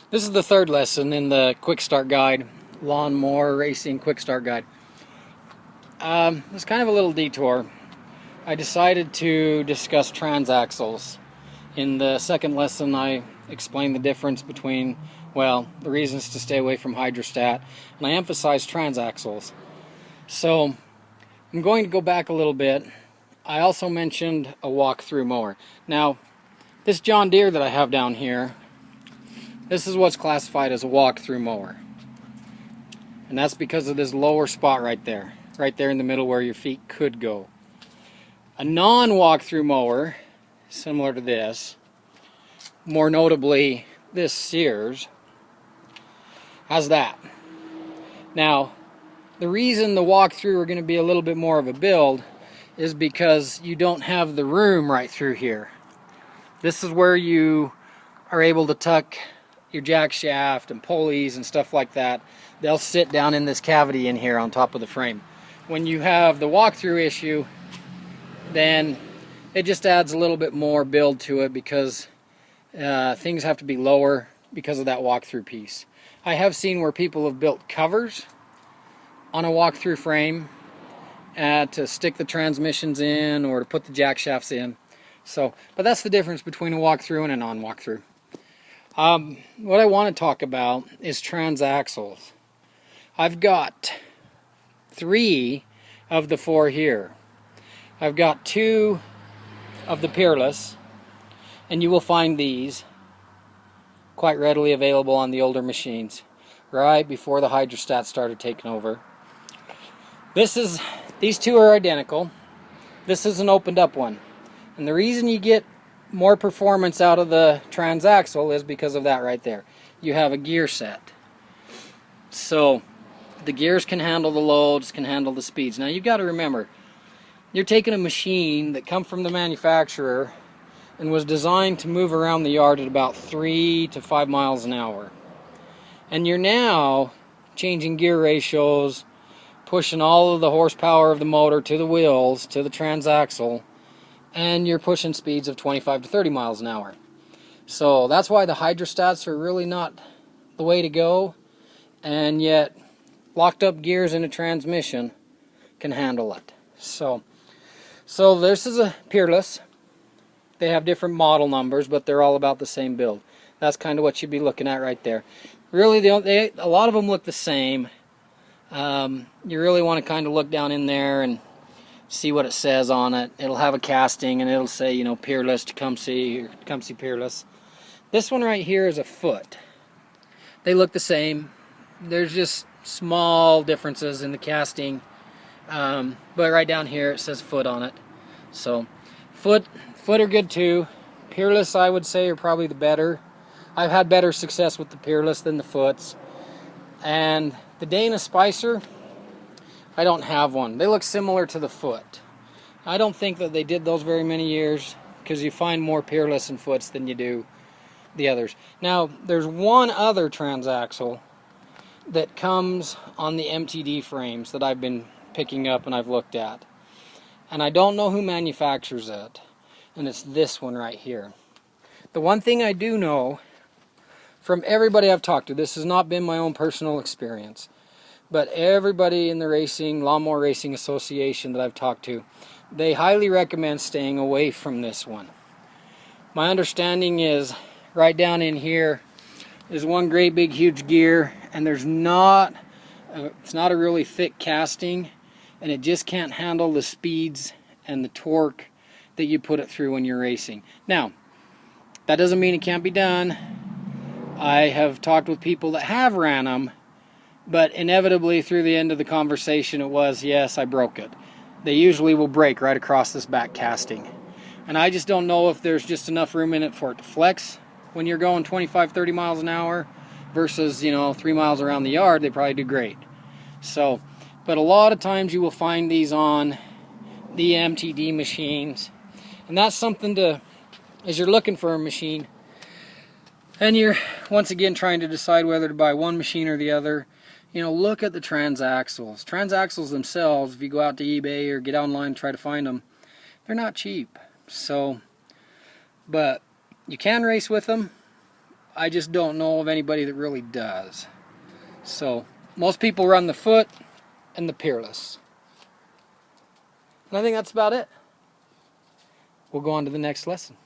This is the third lesson in the quick start guide, lawnmower racing quick start guide. It's kind of a little detour. I decided to discuss transaxles. In the second lesson, I explained the difference between, well, the reasons to stay away from hydrostat, and I emphasized transaxles. So I'm going to go back a little bit. I also mentioned a walk-through mower. Now, this John Deere that I have down here, this is what's classified as a walk-through mower. And that's because of this lower spot right there in the middle where your feet could go. A non-walk-through mower, similar to this, more notably this Sears, has that. Now, the reason the walk-through are going to be a little bit more of a build is because you don't have the room right through here. This is where you are able to tuck your jack shaft and pulleys and stuff like that. They'll sit down in this cavity in here on top of the frame. When you have the walk-through issue, then it just adds a little bit more build to it because things have to be lower because of that walk-through piece. I have seen where people have built covers on a walk-through frame to stick the transmissions in or to put the jack shafts in. So, but that's the difference between a walk-through and a non-walk-through. What I want to talk about is transaxles. I've got 3 of the 4 here. I've got 2 of the Peerless, and you will find these quite readily available on the older machines, right before the hydrostat started taking over. These 2 are identical. This is an opened up one. And the reason you get more performance out of the transaxle is because of that right there. You have a gear set. So the gears can handle the loads, can handle the speeds. Now you've got to remember, you're taking a machine that come from the manufacturer and was designed to move around the yard at about 3 to 5 miles an hour. And you're now changing gear ratios, pushing all of the horsepower of the motor to the wheels, to the transaxle, and you're pushing speeds of 25 to 30 miles an hour. So that's why the hydrostats are really not the way to go, and yet locked up gears in a transmission can handle it. So this is a Peerless. They have different model numbers, but they're all about the same build. That's kind of what you'd be looking at right there. Really, a lot of them look the same. You really want to kind of look down in there and see what it says on it. It'll have a casting and it'll say, you know, Peerless to come see Peerless. This one right here is a foot. They look the same. There's just small differences in the casting, but right down here it says foot on it. So foot are good too. Peerless, I would say, are probably the better. I've had better success with the Peerless than the foots. And the Dana Spicer, I don't have one. They look similar to the foot. I don't think that they did those very many years because you find more Peerless and foots than you do the others. Now, there's one other transaxle that comes on the MTD frames that I've been picking up and I've looked at. And I don't know who manufactures it. And it's this one right here. The one thing I do know from everybody I've talked to, this has not been my own personal experience, but everybody in the Lawnmower Racing Association that I've talked to, they highly recommend staying away from this one. My understanding is right down in here is one great big huge gear, and it's not a really thick casting, and it just can't handle the speeds and the torque that you put it through when you're racing. Now, that doesn't mean it can't be done. I have talked with people that have ran them, but inevitably through the end of the conversation it was, yes, I broke it. They usually will break right across this back casting. And I just don't know if there's just enough room in it for it to flex when you're going 25, 30 miles an hour versus, 3 miles around the yard. They probably do great. So, but a lot of times you will find these on the MTD machines. And that's something to, as you're looking for a machine, and you're once again trying to decide whether to buy one machine or the other, look at the transaxles. Transaxles themselves, if you go out to eBay or get online and try to find them, they're not cheap. So, but you can race with them. I just don't know of anybody that really does. So most people run the foot and the Peerless. And I think that's about it. We'll go on to the next lesson.